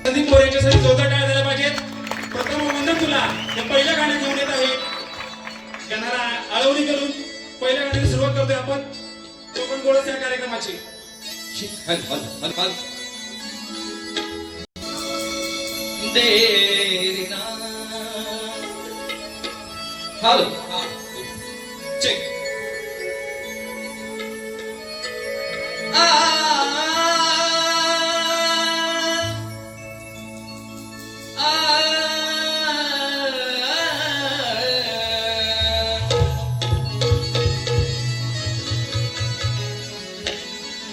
संदीप मोरे यांच्यासाठी जोरदार टाळ्या झाल्या पाहिजेत. प्रथम वंदन तुला हे पहिल्या गाणं घेऊन येत आहे. गाण्याला आळवणी करून पहिल्या गाण्याची सुरुवात करतोय आपण कोकण गोळस या कार्यक्रमाची. हॅलो चेक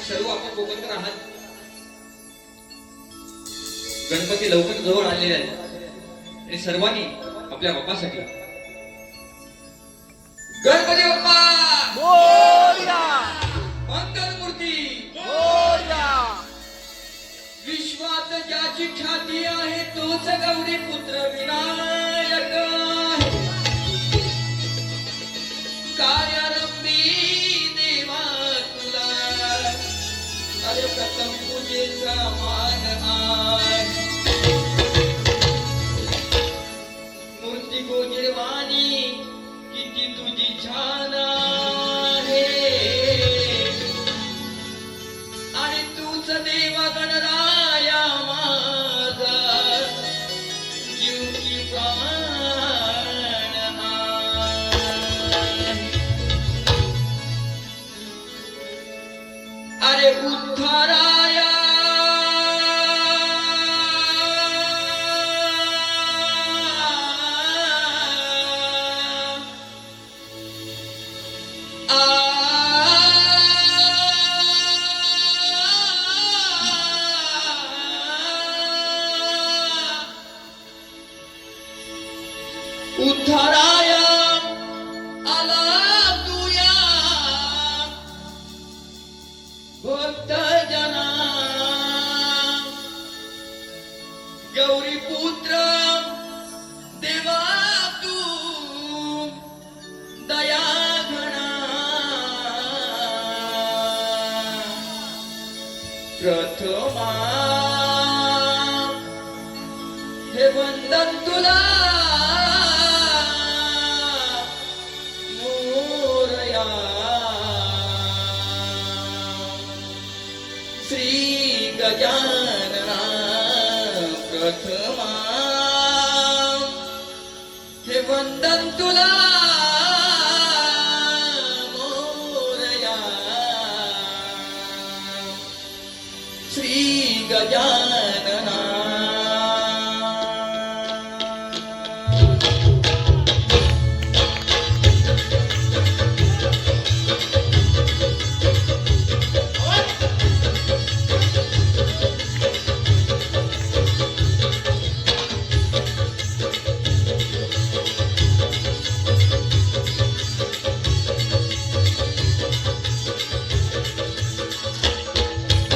सर्व आपण कोकणकर आहात. गणपती लवकर जवळ आलेले आहेत आणि सर्वांनी आपल्या बाप्पासाठी गणपती बाप्पा मोरया मंगलमूर्ती मोरया विश्वात ज्याची ख्याती आहे तोच गौरी पुत्र विनायक कार्यारंभी देवा तुला अरे प्रथम पूजेचा मान आहे. मूर्ती गोजिरवाणी किती तुझी छान आहे आणि तूच देवा गणराया माझा जीव की प्राण आहे. अरे उद्धाराया उद्धाराया आला तुया भक्त जना गौरी पुत्र देवा तू दया घना प्रथमा हे वंदन तुला मोरया श्री गजानना प्रथमा हे वंदन तुला मोरया श्री गजानना.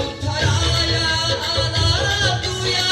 उद्धाराया आला तुया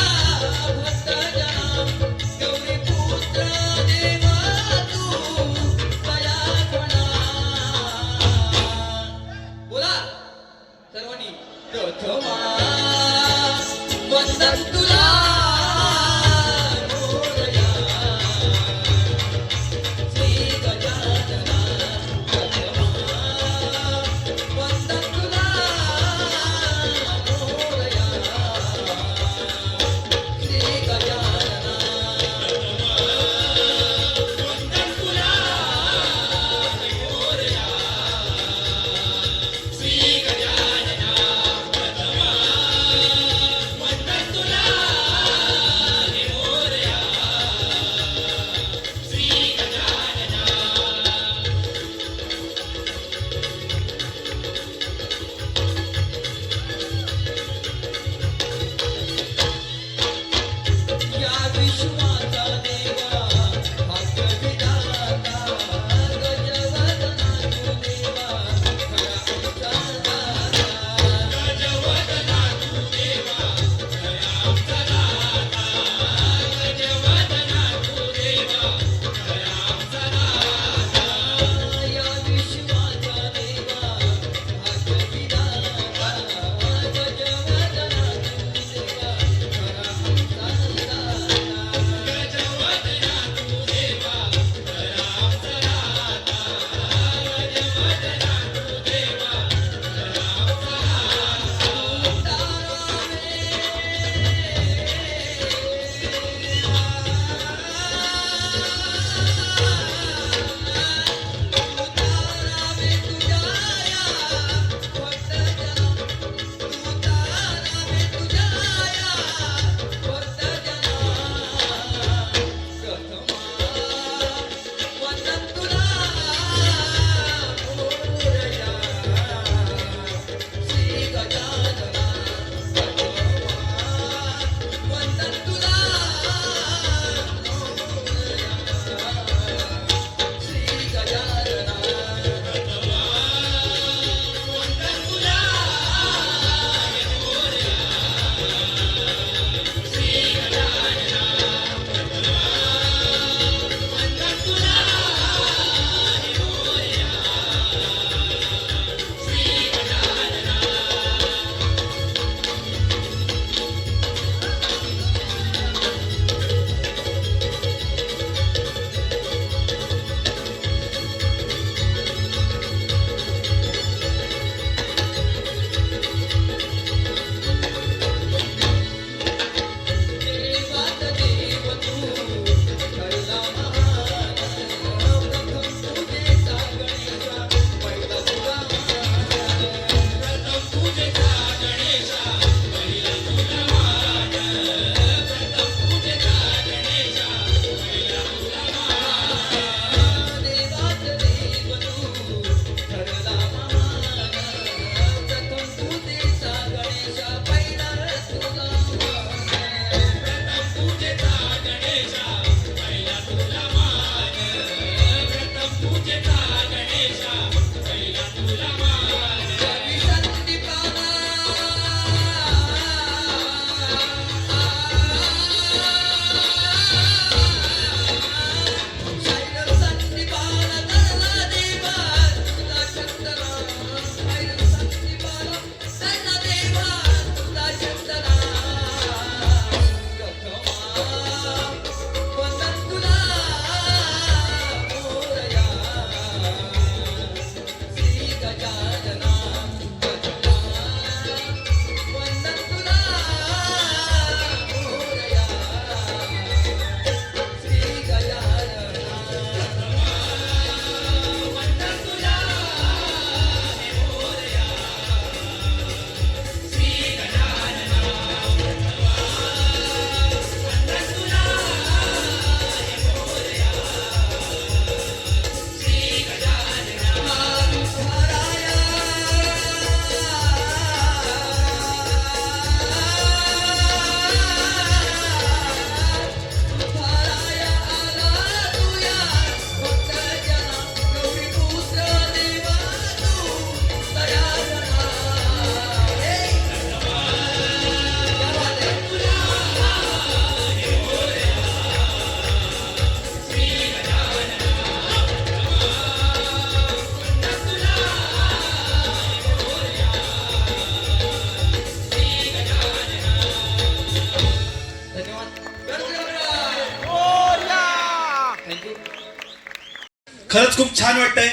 खरंच खूप छान वाटतंय,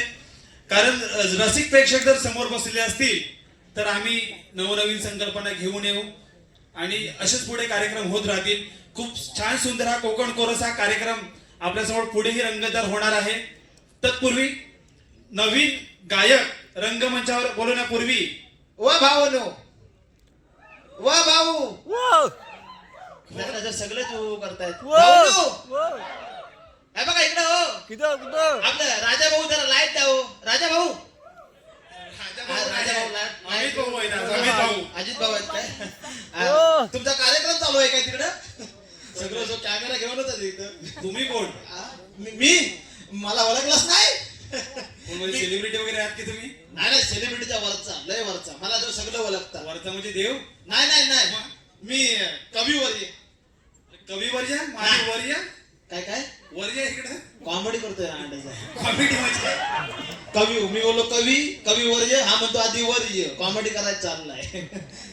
कारण रसिक प्रेक्षक जर समोर बसलेले असतील तर आम्ही नवनवीन संकल्पना घेऊन येऊ आणि असेच पुढे कार्यक्रम होत राहतील. खूप छान सुंदर हा कोकण कोरस हा कार्यक्रम आपल्यासमोर पुढेही रंगतदार होणार आहे. तत्पूर्वी नवीन गायक रंगमंचावर बोलवण्यापूर्वी वा भाऊ वा भाऊ वो जर सगळेच हो करतायत वो भाऊ वो हे बघा इकडे हो किधर आपलं राजा भाऊ जरा लाईट द्या हो राजा भाऊ अमित भाऊ आहेत आज, अमित भाऊ. अजित भाऊ आहेत काय हो. तुमचा कार्यक्रम चालू आहे काय तिकडं सगळं जो कॅमेरा घेऊनच आहे इथं तुम्ही कोण? मी मला ओळखलंच नाही सेलिब्रिटी वगैरे आहात की तुम्ही? नाही सेलिब्रिटीच्या वरचा लय वरचा मला तर सगळं ओळखतात वरचा म्हणजे देव? नाही मी कवीवर ये कवी वर्य? माझी वर्य? काय काय वर्य इकडे कॉमेडी करतोय अंड्याचा कॉमेडी म्हणजे कवी मी बोललो कवी वर्य हा म्हणतो आधी वर्य कॉमेडी करायला चाललाय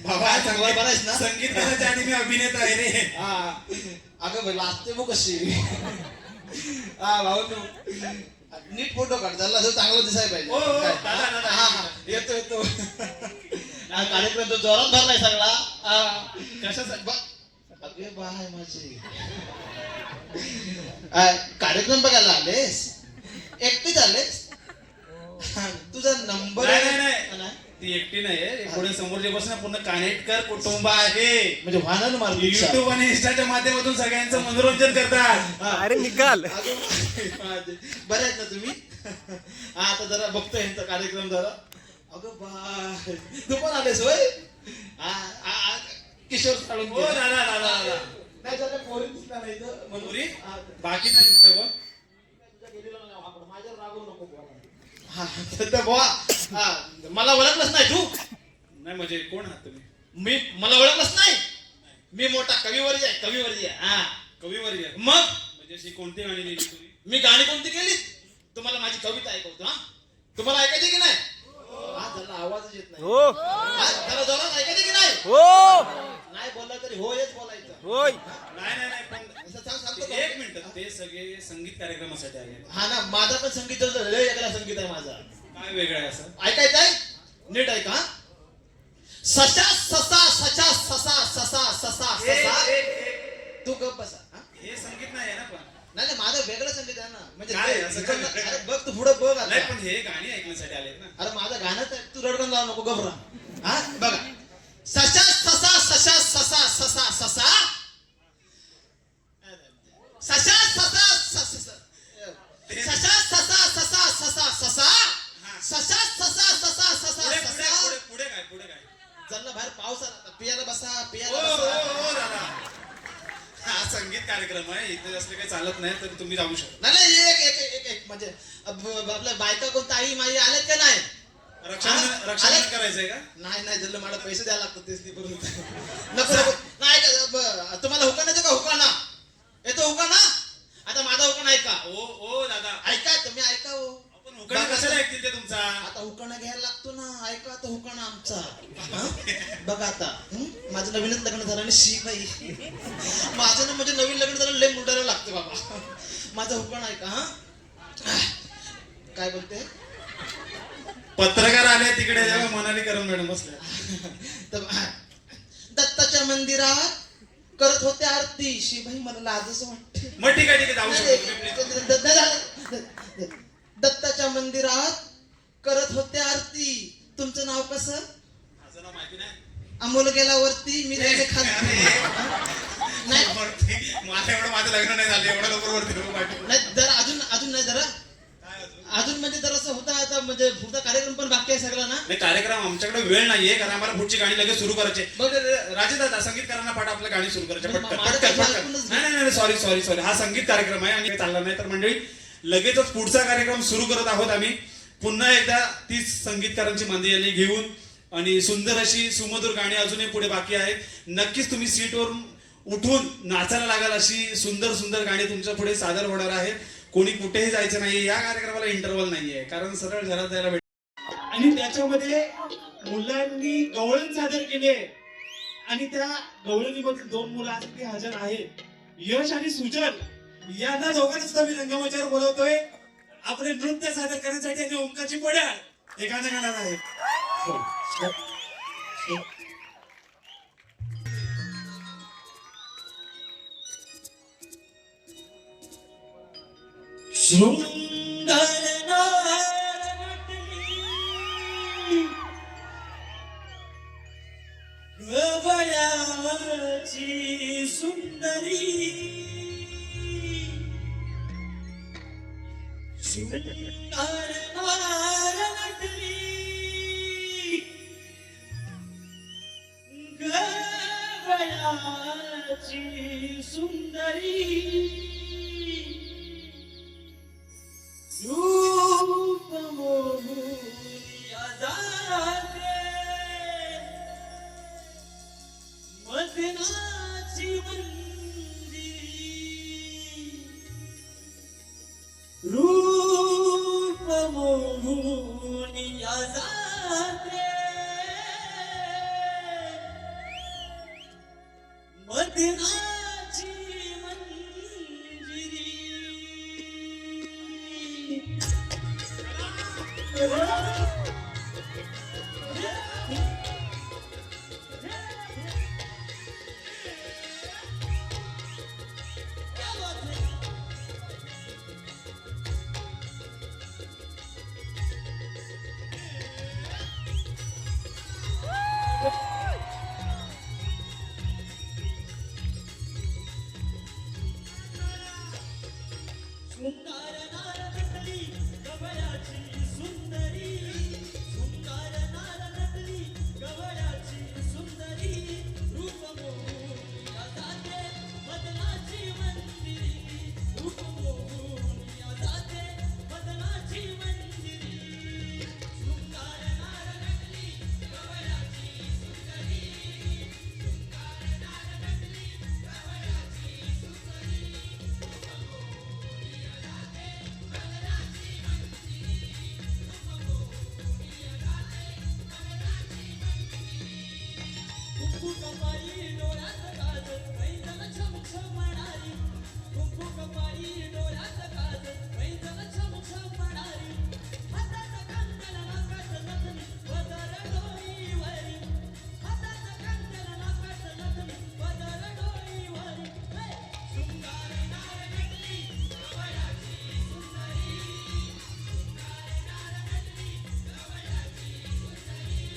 बाबा चांगला बरायच ना संगीत करायच्या आधी मी अभिनेता आहे रे. हा अगं भाई लाजते बघ कशी हा भाऊ नीट फोटो काढ चालला जो चांगला दिसायला पाहिजे हो, हो, काय? दादा. हा, येतो हा, कार्यक्रम तो जोरात भरलाय सगळा हा. कशासाठी? अगे बाय माझी कार्यक्रम बघायला आलेस एकटीच आलेस तुझा नंबर नाही. ती एकटी नाही, पुढे समोर जे बस पूर्ण कानेटकर कुटुंब आहे. म्हणजे वाहन मार्ग युट्यूब आणि इंस्टाच्या माध्यमातून सगळ्यांचं मनोरंजन करतात. अरे निकाल बरं आहेत ना तुम्ही हा आता जरा बघतो यांचा कार्यक्रम जरा अगं बाय तू पण आलेस होय किशोर साळून हो दादा. नाही झालं पोरी दिसला नाही तर मुली? हा, बाकी नाही दिसलं गं? गेलेला नाही आपण माझ्यावर रागवू नको बुवा. हा तर बुवा मला ओळखलंच नाही तू नाही म्हणजे कोण आहात तुम्ही? मला ओळखलंच नाही मी मोठा कवीवर्य आहे हा कवी वर्य? मग म्हणजे अशी कोणती गाणी लिहिली तुम्ही? मी गाणी कोणती केली तुम्हाला माझी कविता ऐकवतो हा तुम्हाला ऐकायची की नाही हा त्याला आवाजच येत नाही हो हा, त्याला जोरात ऐकायची की नाही हो नाही बोलला तरी हो हेच बोलायचं होय नाही पण असं सांगतो का? एक मिनिट, ते सगळे संगीत कार्यक्रमासाठी आले. हा ना माझा पण संगीत लय वेगळा संगीत आहे माझा काय वेगळं आहे असं? ऐकायचं आहे नीट ऐका हा. ससा ससा सचा ससा ससा ससा ससा तू गप बसा हा? हे संगीत नाही आहे ना पण. नाही माझं वेगळं संगीत आहे ना म्हणजे काय आहे? असं काय? अरे बघ तू पुढे बघ आता. नाही पण हे गाणी ऐकण्यासाठी आलेत ना. अरे माझं गाणंच आहे तू रडकन लावू नको घबरा हा बघा सशा ससा सशा ससा ससा ससा सशा ससा ससा सशा ससा ससा ससा ससा सशा ससा ससा ससा पुढे ससा काय? चल बाहेर पाऊस आला पियाला बसा हो पियाला बसा दादा. हा संगीत कार्यक्रम आहे, इथे असले काही चालत नाही तर तुम्ही जाऊ शकता. नाही एक म्हणजे आपल्या बायका कोणता आई माई आल्यात का नाही रक्षण करायचंय का? नाही जल्ल मला पैसे द्यायला लागतात तेच ती परत नको नाही का तुम्हाला हुकाना येतो का हुकाना येतो हुकाना आता माझा हुकाना ऐका ओ दादा, ऐका तुम्ही ऐका हो आपण हुकाणी कशाला ऐकतील ते तुमचा? आता हुकाना घ्यायला लागतो ना ऐका आता हुकाना आमचा हं? बघा आता माझं नवीनच लग्न झालं आणि शी बाई माझं ना म्हणजे नवीन लग्न झालं लय मुंडायला लागतं बाबा माझा हुकाना ऐका हा काय बोलते पत्रकार आले तिकडे जेव्हा मनाली करून मॅडम बसल्या तर दत्ताच्या मंदिरात करत होते आरती शिबाई मला लाजच वाटते मग ठीक आहे जाऊ शकतो. दत्ताच्या मंदिरात करत होते आरती तुमचं नाव कसं माझं नाव माहिती नाही. अमोल गेला वरती मी त्याचे खाली नाही माझं लग्न नाही झालं एवढं लवकर वरती नको पाठवू. नाही जरा अजून नाही जरा काय अजून? अजून म्हणजे जरासं होता आता म्हणजे पुढचा कार्यक्रम पण बाकी आहे सगळा ना नाही कार्यक्रम आमच्याकडे वेळ नाहीये कारण आम्हाला पुढची गाणी लगेच सुरू करायची. मग राजे दादा संगीतकारांना पाठ आपलं गाणी सुरू करायचे पटकन. नाही सॉरी हा संगीत कार्यक्रम आहे आणि चालला नाही तर मंडळी लगेचच पुढचा कार्यक्रम सुरू करत आहोत आम्ही पुन्हा एकदा तीच संगीतकारांची मांदियाळी घेऊन आणि सुंदर अशी सुमधुर गाणी अजूनही पुढे बाकी आहेत. नक्कीच तुम्ही सीटवरून उठून नाचायला लागाल अशी सुंदर गाणी तुमच्या पुढे सादर होणार आहेत. कोणी कुठेही जायचं नाही, या कार्यक्रमाला इंटरव्हल नाहीये कारण सरळ घरात जायला भेट. आणि त्याच्यामध्ये मुलांनी गवळण सादर केली आहे आणि त्या गवळणीमधील 2 मुलं आज इथे हजर आहेत, यश आणि सुजल. यांना दोघांना सुद्धा मी रंगमंचावर बोलवतोय आपले नृत्य सादर करण्यासाठी आणि ओंकारची पड्याळ हे गाणं गाणार आहे. सुंदर गवळ्याची सुंदरी सुंदर नटली गवळ्याची सुंदरी रूप मोहूया जाते मदनाची मंदिरी रूप मोहूया जाते मदनाची मंदिरी सुंदर नार नटली गवळ्याची सुंदरी सुंदर नार नटली गवळ्याची सुंदरी रूप मोहूया जाते मदनाची मंदिरी रूप मोहूया जाते मदनाची मंदिरी सुंदर नार नटली गवळ्याची सुंदरी सुंदर नार नटली गवळ्याची सुंदरी कुंकू कपाळी डोळ्यात काजल पैंजण छमछम म्हणारी कुंकू कपाळी डोळ्यात काजल पैंजण छमछम म्हणारी हातात कंगन नाकात नथनी पदर डोईवरी हातात कंगन नाकात नथनी पदर डोईवरी सुंदर नार नटली गवळ्याची सुंदरी सुंदर नार नटली गवळ्याची सुंदरी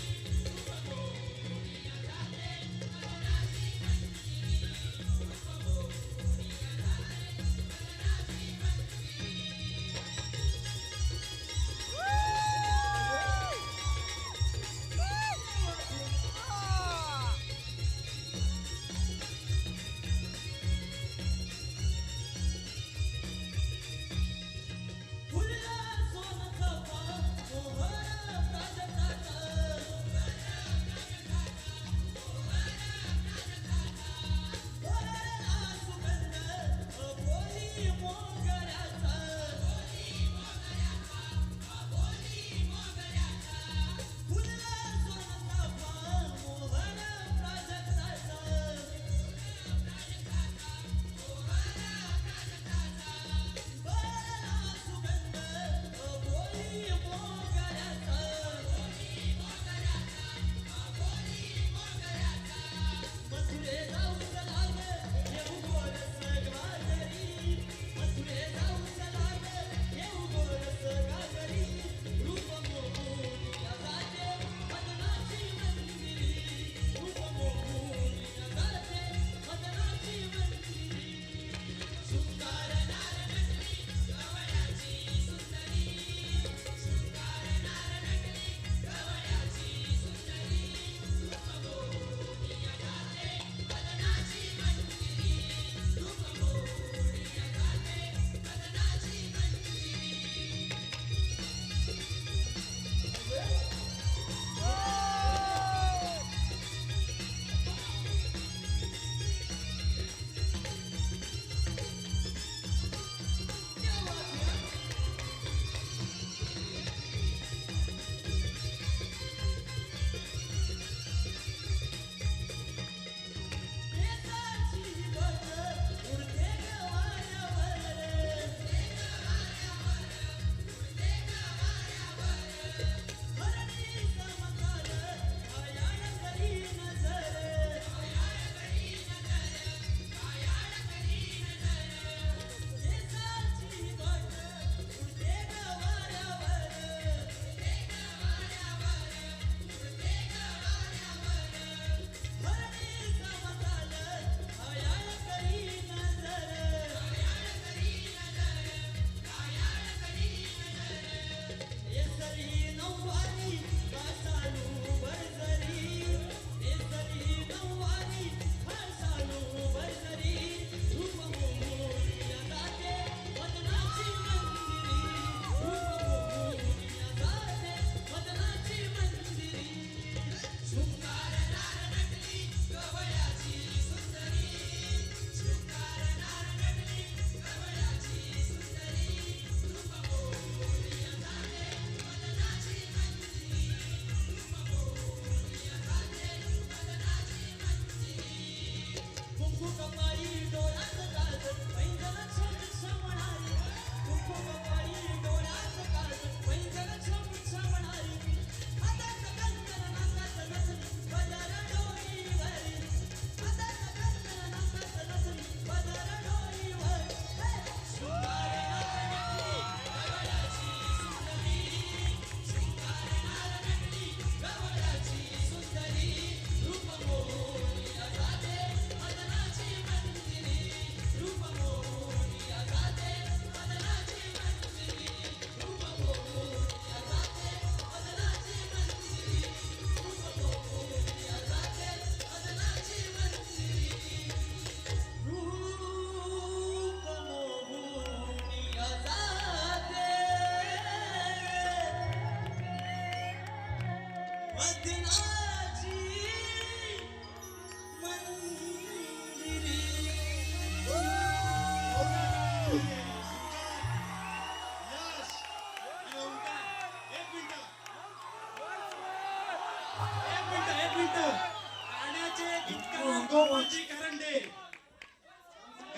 इतका गोपाळजी करंडे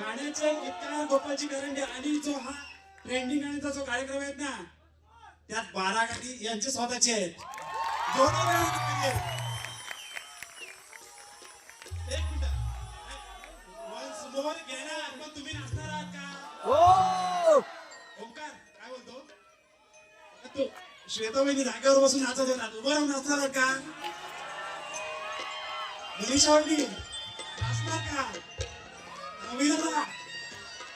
गाण्याचे इतका गोपाळजी करंडे आणि जो हा ट्रेंडिंग गाण्याचा जो कार्यक्रम आहेत ना त्यात 12 गाणी यांचे स्वतःचे आहेत दोन्ही मिळून पाहिजे. एक मिनिट वन्स मोर घेणार पण तुम्ही नाचणार आहात का हो ओंकार काय बोलतो तू श्वेताबाईंनी जागेवर बसून नाचत होता उभं राहून नाचणार आहात का मनीषा वडली नाचणार का रवींद्र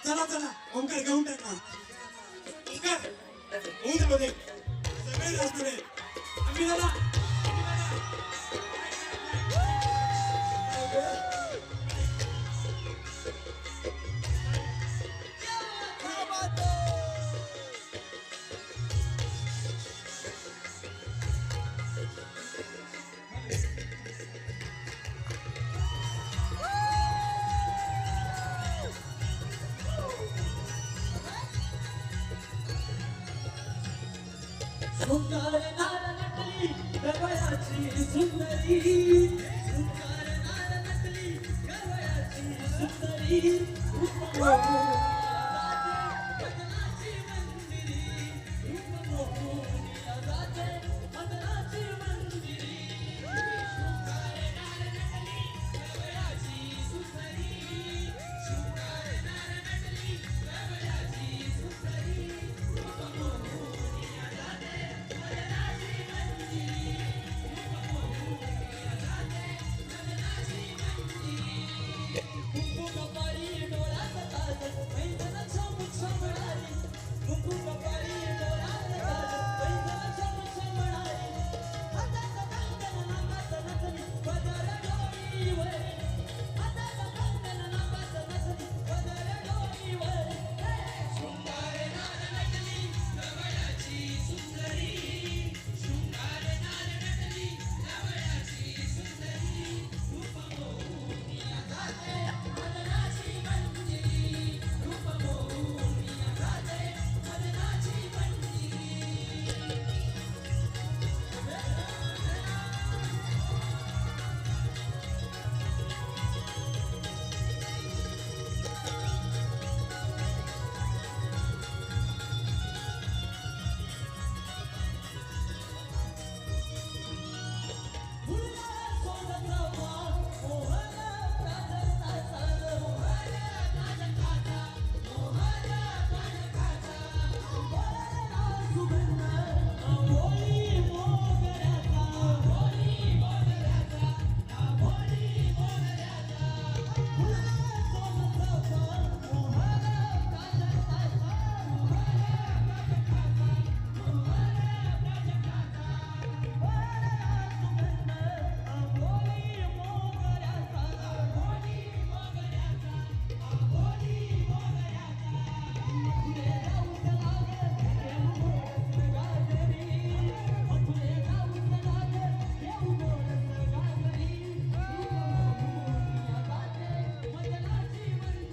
चला चला ओंकार घेऊन टाका ओंकार होऊ दे मध्ये सगळे नाचणार आहे आम्ही दादा सुंदर नार नटली गवयाची सुंदरी सुंदर नार नटली गवयाची सुंदरी मदनाची मंदिरी मदनाची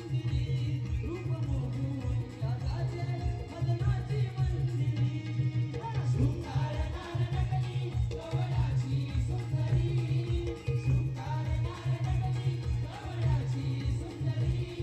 मंदिरी सुंदर नार नटली गवयाची सुंदरी सुंदर नार नटली गवयाची सुंदरी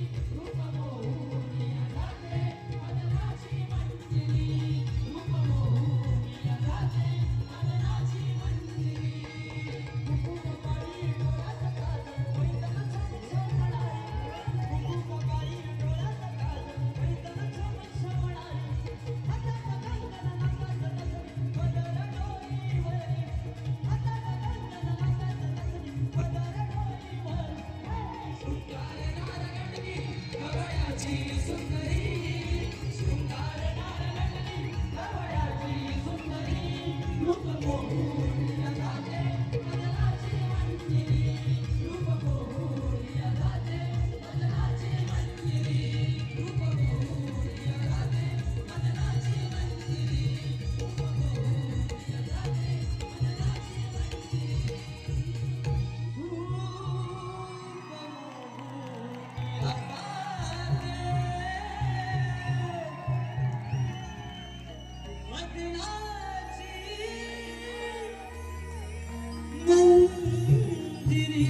मंदिरी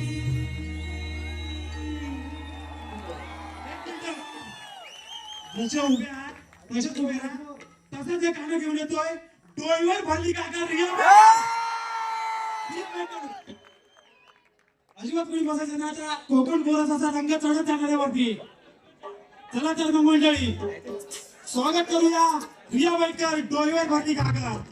जसे उभे आहात तसेच उभे राहा. तसंच एक गाणं घेऊन येतोय डोईवर भरली काका अजिबात कोणी बसायचं ना. आता कोकण कोरसाचा रंग चढत जाणाऱ्या वरती. चला तर मग मंडळी स्वागत करूया रिया बैठकर डोईवर भरली काका.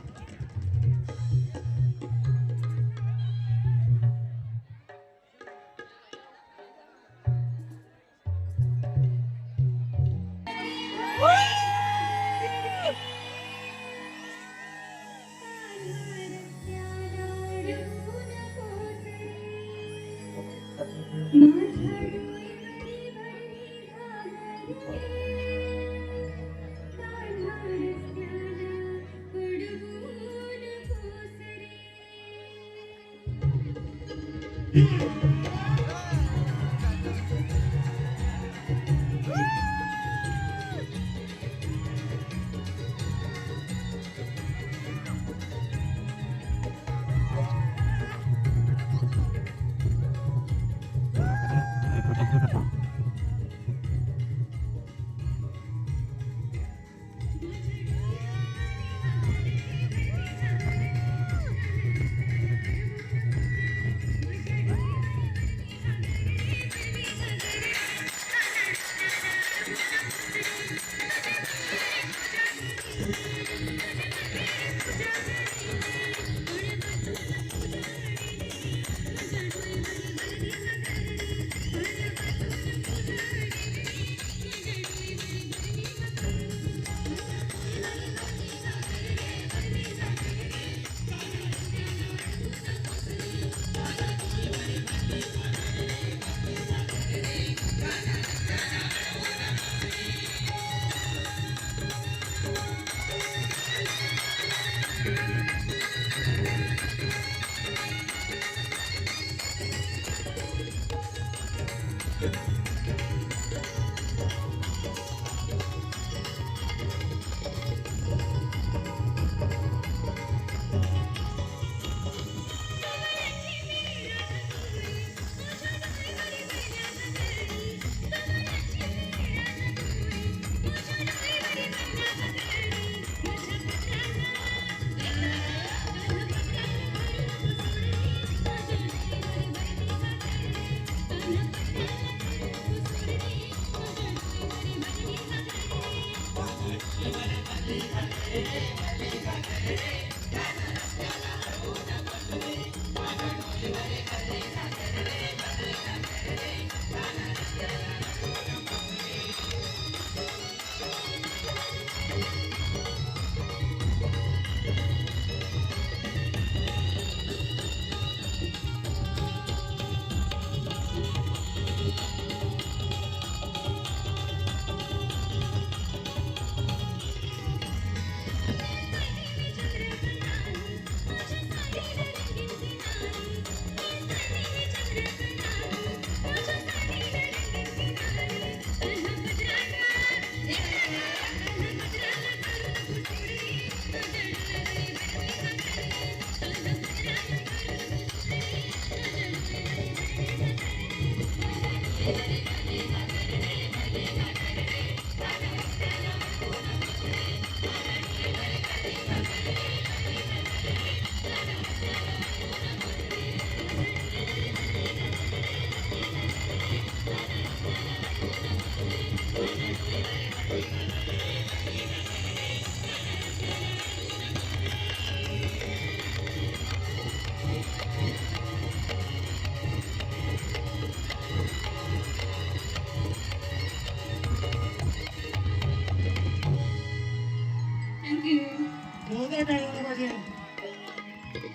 जोरदार टाळ्या पाहिजे.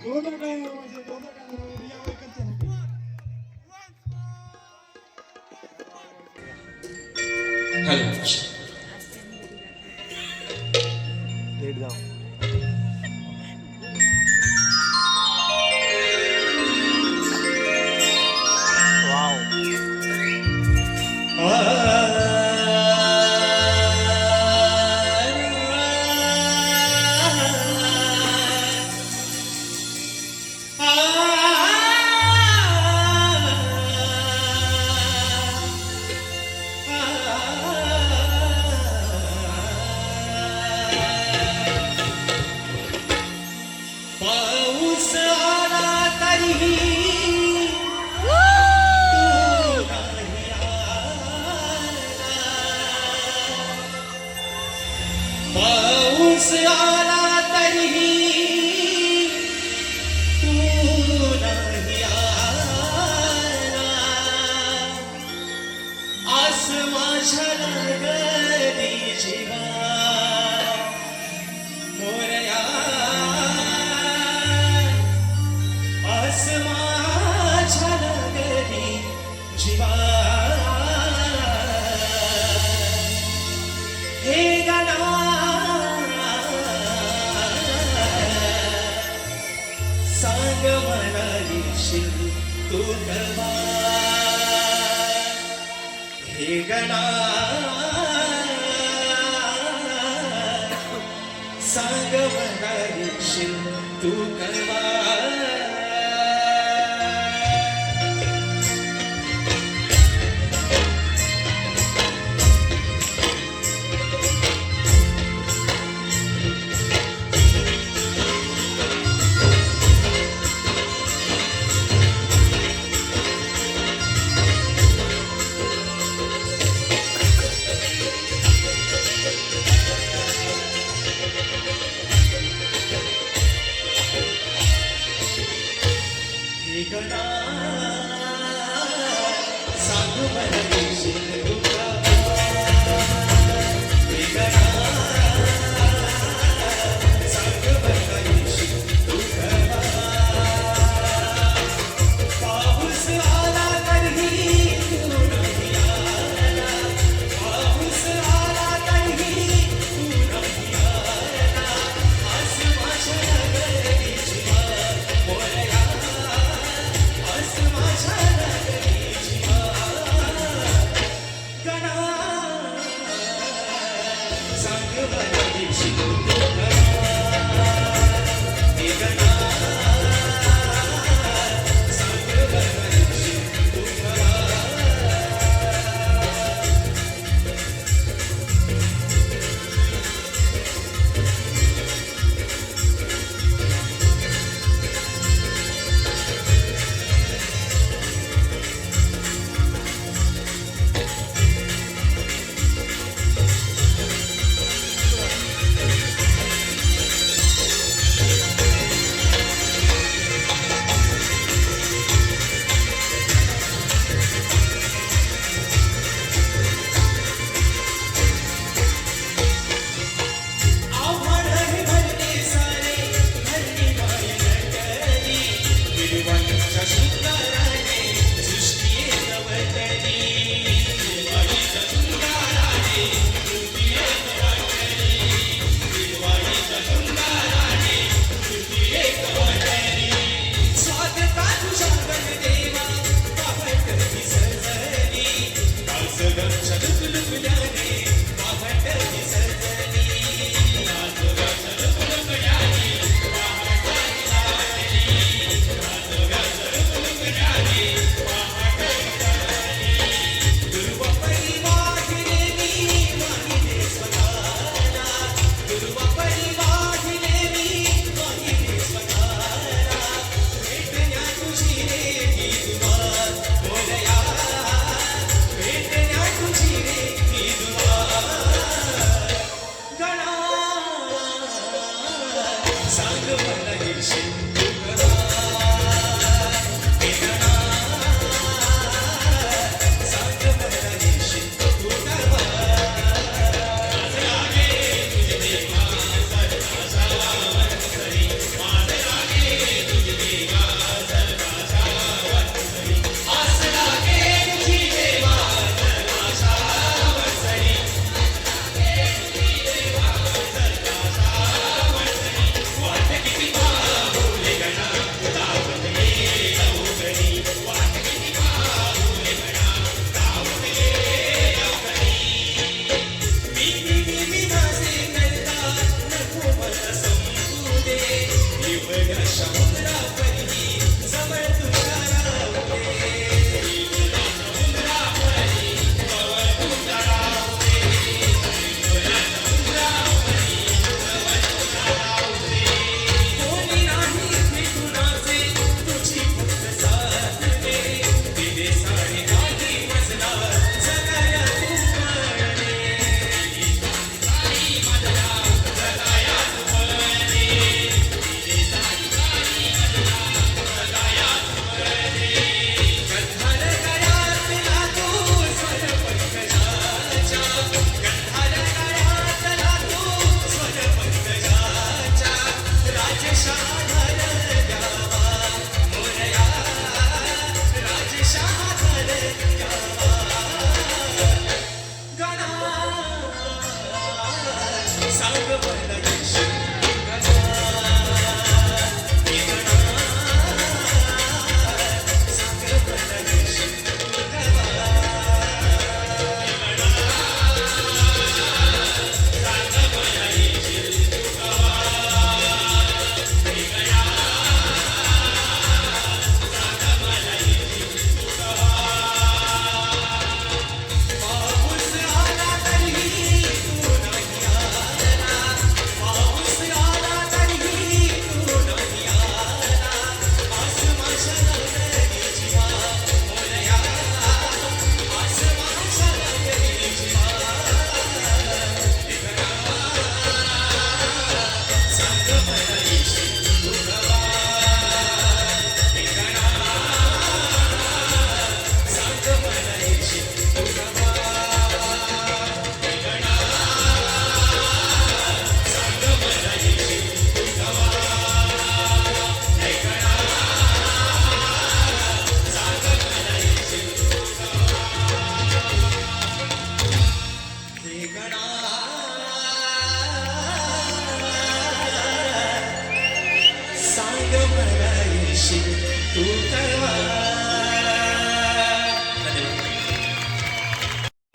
जोरदार टाळ्या पाहिजे. जोरदार टाळ्या पाहिजे. रिया बैठकरचं. हॅलो लेट जाऊ. वाव. आस माझ्या लागली जीवा मोरया आस माझ्या लागली जीवा हे गणा सांग मला येशील तू कवा हे गणा सांग मला येशील तू कवा हे गणा सांग मला येशील तू कवा हे गणा सांग मला येशील तू कवा पाऊस आला तरीही तू नाही आला पाऊस आला तरीही तू नाही आला आस माझ्या लागली जीवा मोरया आस माझ्या लागली जीवा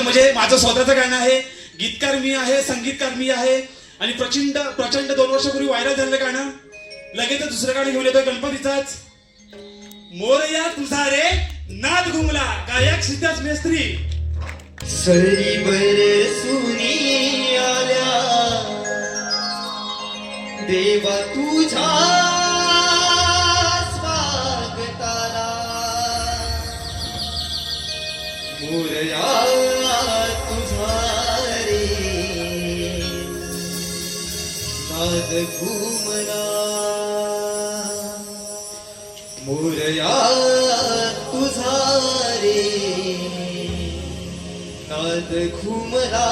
म्हणजे माझं स्वतःचं गाणं आहे, गीतकार मी आहे, संगीतकार मी आहे आणि प्रचंड प्रचंड 2 वर्षापूर्वी व्हायरल झालेलं गाणं लगेच दुसरं गाणं घेऊन येतोय गणपतीचाच. मोरया तुझा रे नाद घुमला, गायक सिद्धार्थ मेस्त्री. सरी बरसुनी आल्या देवा तुझ्या स्वागताला, मोरया तुझा रे नाद घुमला, मोरया तुझा रे नाद घुमला.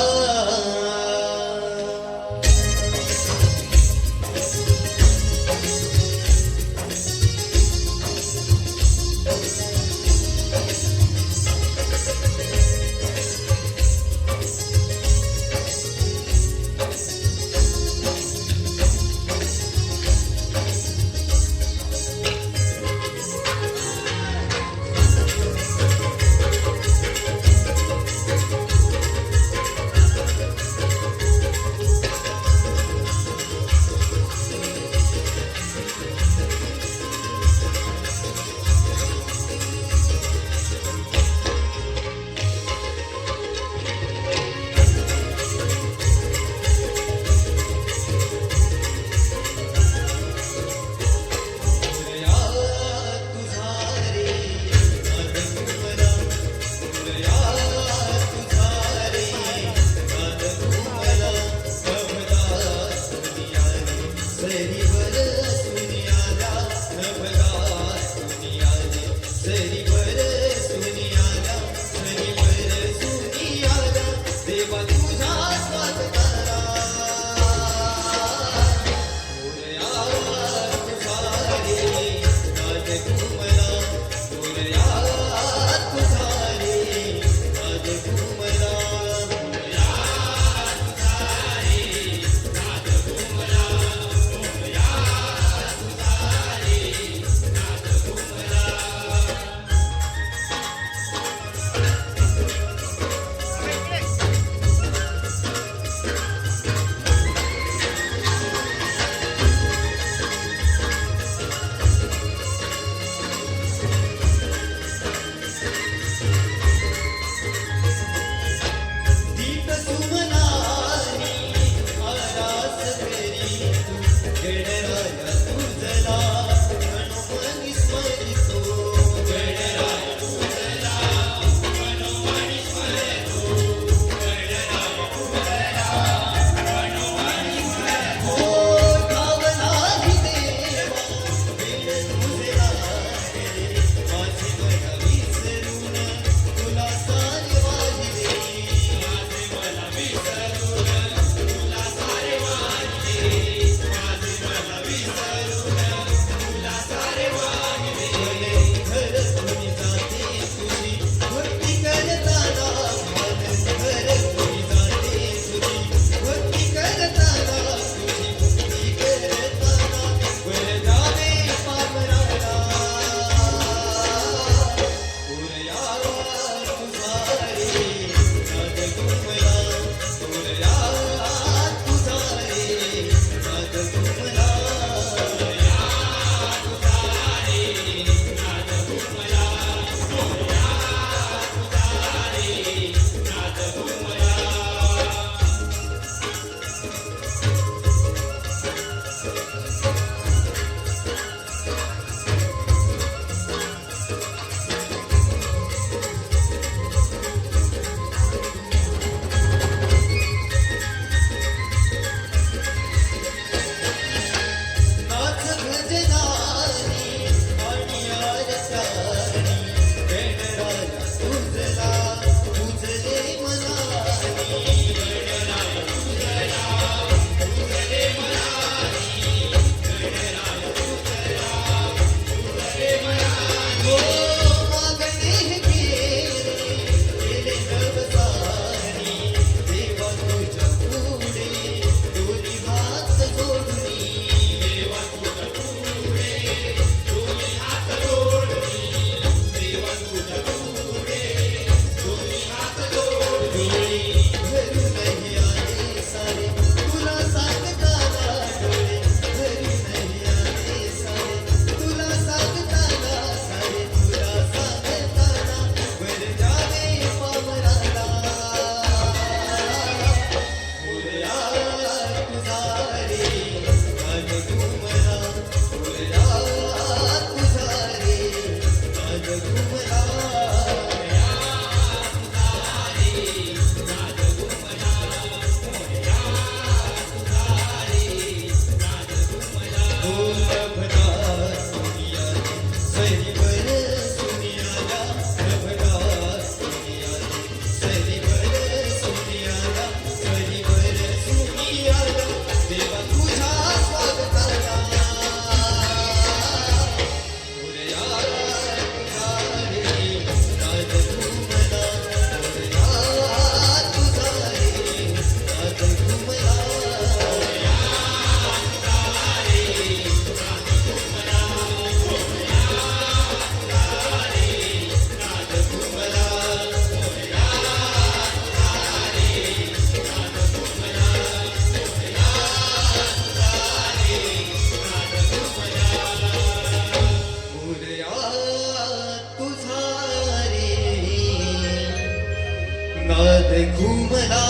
नाद घुमला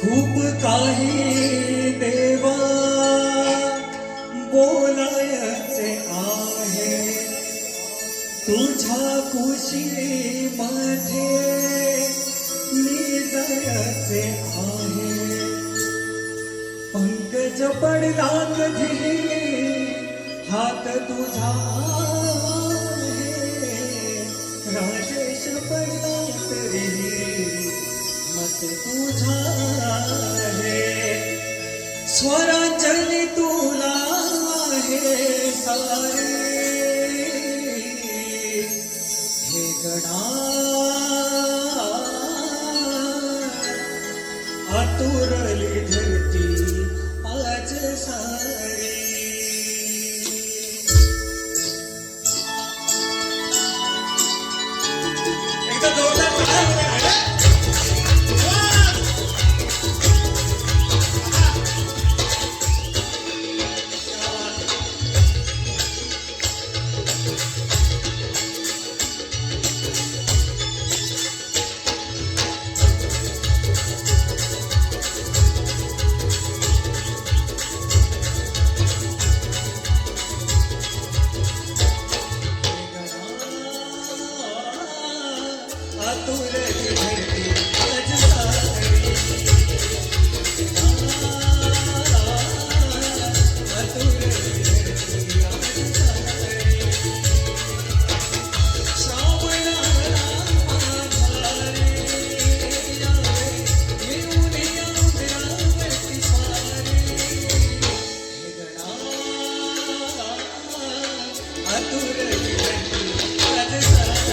खूप काही देवा बोलायचे आहे तुझ्या कुशीमध्ये निजायचे आहे पंकज पडला कधी हात तुझा आहे राजेश पडला तरी मत तुझा आहे स्वरांजली तुला आहे सारे हे गणा आतुरली धरती आज सारी एकदा जोरदार टाळ्या वाजवा. आतुरली धरती आज सारी आतुरली धरती आज सारी श्रावणाला आधारे यावे येऊन यावरती सारे हे गणा आतुरली धरती आज सारी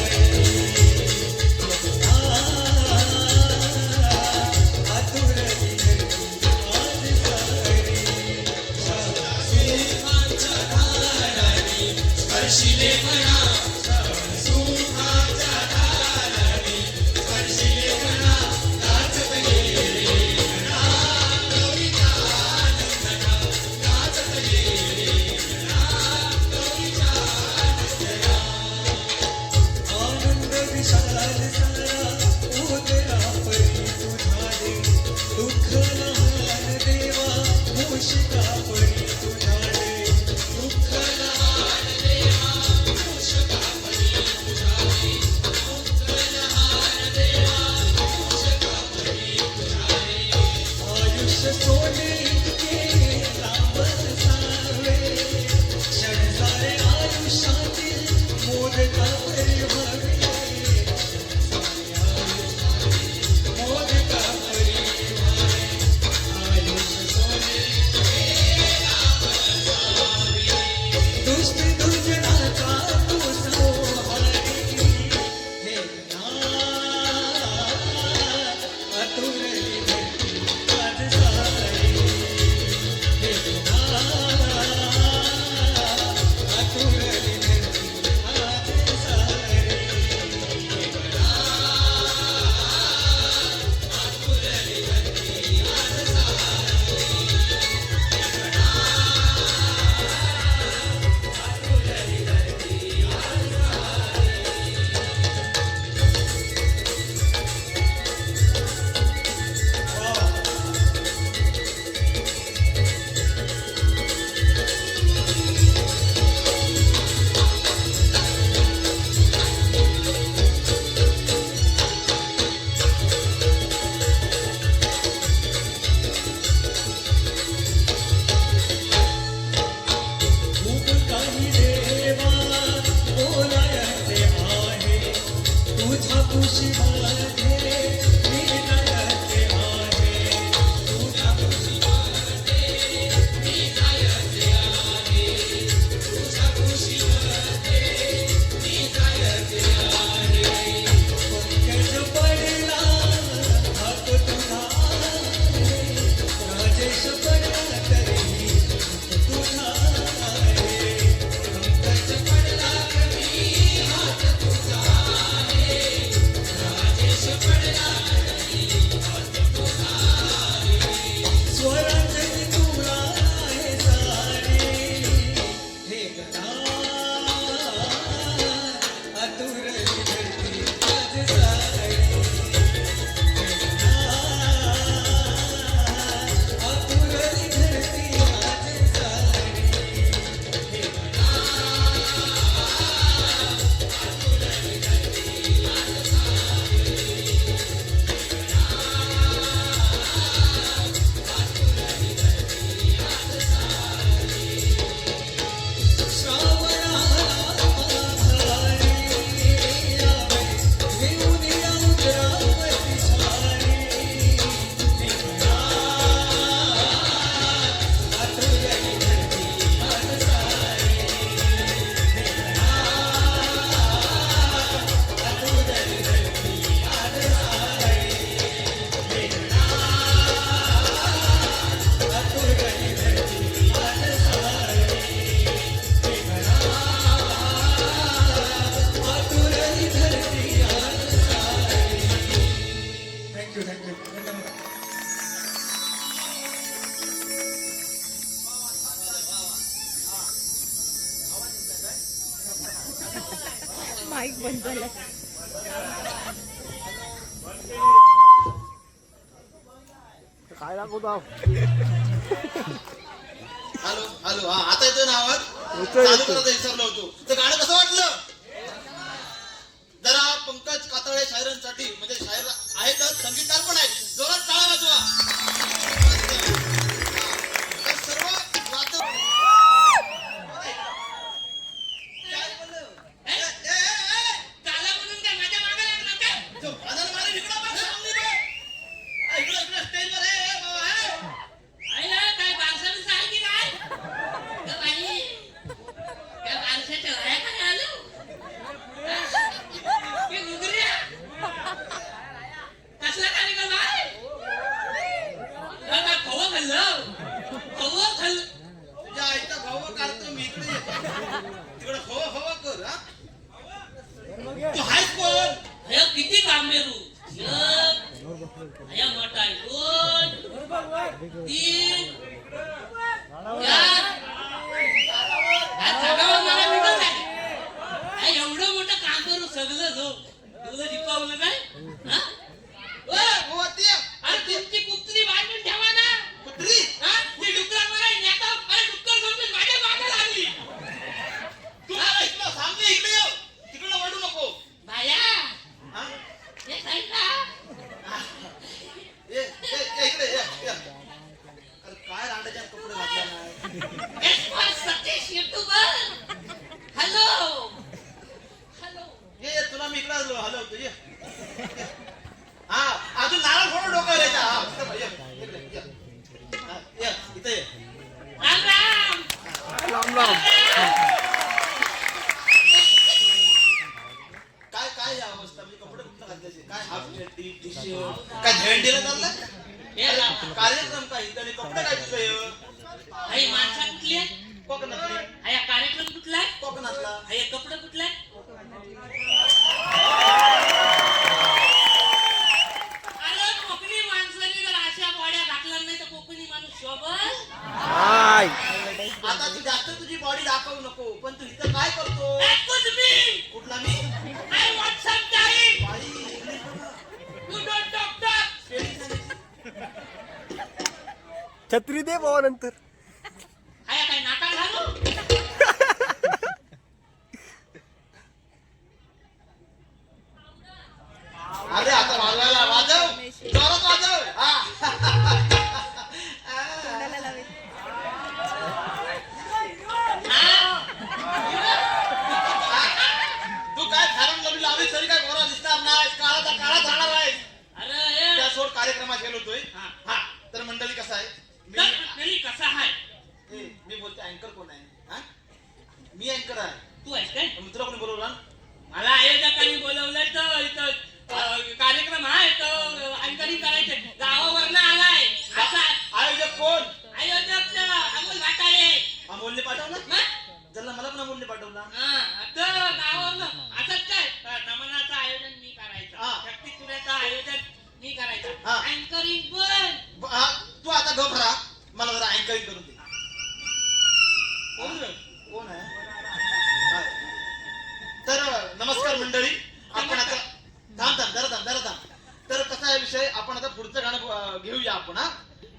आनंद विशाल सारा उदरा परी तुझाडे दुःख लहान देवा मूषिका परी तुझाडे दुःख लहान देवा मूषिका परी तुझाडे दुःख लहान देवा मूषिका परी तुझाडे आयुष्य सोने इतके लांब सावे क्षण सारे आयुष्यातील मोदका परी व्हावे मोदका परी व्हावे आयुष्य सोने काय दाखवतो हॅलो हॅलो हा आता येतोय ना आवाज? येतोय, चालू येतोय. करायचं विसरलो होतो. तर गाणं कसं वाटलं? जरा पंकज कातळे शायरांसाठी म्हणजे शायर आहेतच, संगीतकार पण आहेत. जोरात टाळ्या वाजवा. तर सर्व वाद- काय बोललो? ए, ए, ए, ए! तो भांडण मारीन, इकडं बघ, सामने बघ. इकडं स्टेजवर आहे, ए, बाबा, ए. तुझ्या आईचा भाऊ काढतो मी इकडे ये. तिकडं हवा हवा कर हा. तू हायस कोण? किती कामेरू या मोठा आहे 2 3 एवढं मोठं काम करू सगळं जो तुला जिंकावलं काय हा? ओ, हो, ती आहे. अरे तुमची कुत्री बाजून ठेवा ना कुत्री? हा? ती डुकरा मला नेता अरे डुक्कर समजून माझ्या मागे लागली तू मला इकडं सामने इकडे ये. तिकडं वळू नको. बाया हा? हे साईडला ये, इकडे ये, ये. अरे काय रांडाच्या कपडे घातले नाही. Expert Satish YouTuber hello hello ये तुला मी इकडे हलवतो ये. हा अजून नारळ फोडून डोक्यावर यायचा. हा इकडे बघ, ये, इकडे ये. हा, ये, इथे ये. राम राम लांब लांब काय काय या अवस्था म्हणजे कपडे कुठं घातल्याचे काय हाफ चड्डी टी शर्ट काय झेंडीला चाललाय? हे राम कार्यक्रम काय इथं आणि कपडे काय तुझं हे? आई माणसा कुठली आहे कोकणातले हा कार्यक्रम कुठला आहे कोकणातला हा कपडे कुठला आहे अरे कोकणी माणसाने जर अशा बॉड्या घातल्या नाही तर कोकणी माणूस शोभल हाय आता तू जास्त तुझी बॉडी दाखवू नको पण तू इथं काय करतो? कुछ भी कुठला मी I want some time. बाई इंग्लिश बघा. You don't talk talk. Spelling सांगितली. छत्री दे भावा नंतर हाया काय नाका घालू? अरे आता वाजवायला वाजव जोरात वाजव हा. तू काय थारम लबी लावली तरी काय गोरा दिसणार नाही काळाचा काळा झाणार आहे अरे हे त्या सोड कार्यक्रमात गेलो होतोय हा तर मंडळी कसं आहे नली कसा आहे मी बोलते अँकर कोण आहे हा मी अँकर आहे तू आहेस काय मग तुला कोणी बोलवला मला आयोजकांनी बोलवलं तर इथं कार्यक्रम आहे तर अँकरिंग करायचे गावावरनं आलाय असा आयोजक कोण आयोजक अमोल घाटाळे अमोलने पाठवला मग त्याला मला पण अमोलने पाठवला आता गावावरनं असंच काय नमनाचं आयोजन मी करायचं हा. शक्तीपुऱ्याचं आयोजन मी हा. करायचं अँकरिंग पण हा, तू आता गप राहा मला जरा अँकरिंग करून दे कोण आहे हा. तर नमस्कार मंडळी आपण आता थांब तर कसा आहे विषय आपण आता पुढचं गाणं घेऊया आपण हा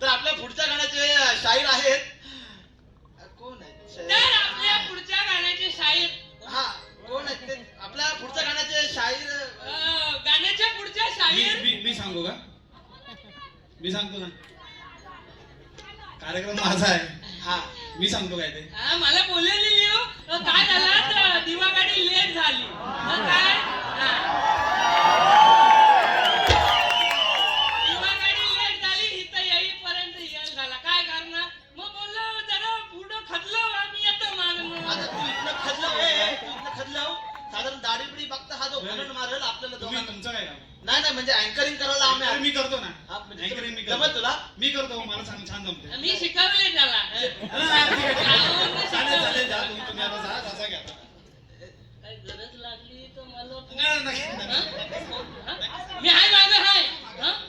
तर आपल्या पुढच्या गाण्याचे शाहीर आहेत कोण आहेत तर आपल्या पुढच्या गाण्याचे शाहीर हा कोण आहेत ते आपल्या पुढच्या गाण्याचे शाहीर गाण्याच्या पुढच्या शाहीर मी सांगू का मी सांगतो ना कार्यक्रम माझा आहे हा मी सांगतो काय ते मला बोललेली लिओ काय झालं तर दिवागाडी लेट झाली काय दिवागाडी लेट झाली इथं येईपर्यंत येल झाला काय करणार मग बोललो जरा पुढं खदलो आम्ही येतो मागणं आता तू इथनं खदलाव साधारण दाढी बिडी बघता हा जो घनन मारेल आपल्याला तुम्ही दोघांना तुमचं काय काम नाही म्हणजे अँकरिंग करायला आम्ही अरे मी करतो ना हा, म्हणजे अँकरिंग मी जमत करतो तुला मी करतो मला सांग छान जमते मी शिकवले त्याला चालेल जा तुम्ही आता जा जसा घ्या काय गरज लागली तर मला नाही. मी हाय माझं हाय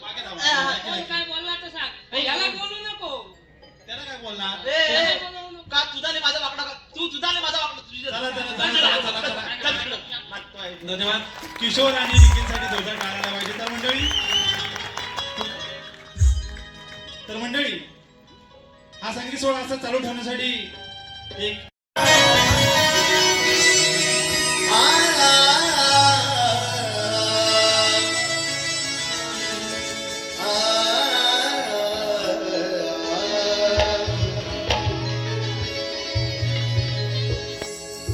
मागे धावा. कोण काय बोलला तर सांग याला बोलू नको त्याला काय बोलणार ए, का तुझा माझा वाकडा तू तुझा माझा वाकडा तुझी चला, चला, चल, चला, चल, चला, चल, चला. चल, चल, तिकडं. मागतो आहे. धन्यवाद. किशोर आणि निखिलसाठी जोरदार टाळ्या पाहिजे. तर मंडळी हा संगीत सोहळा असा चालू ठेवण्यासाठी एक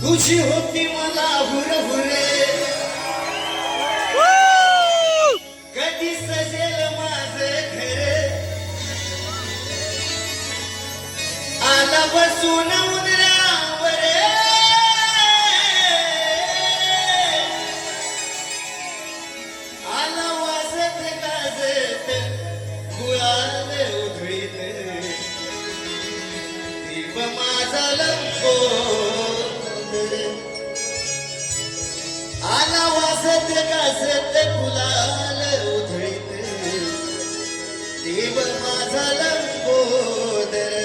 तुझी होती मला हुरहुरे कधी सजेल माझं घर आला बसून उदरावर आला वाजत गाजत गुळाल उधळीत देव माझा लंबोदर आला वाजत गाजत गुलाल उधळीत देव माझा लंबोदर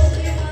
पोकळी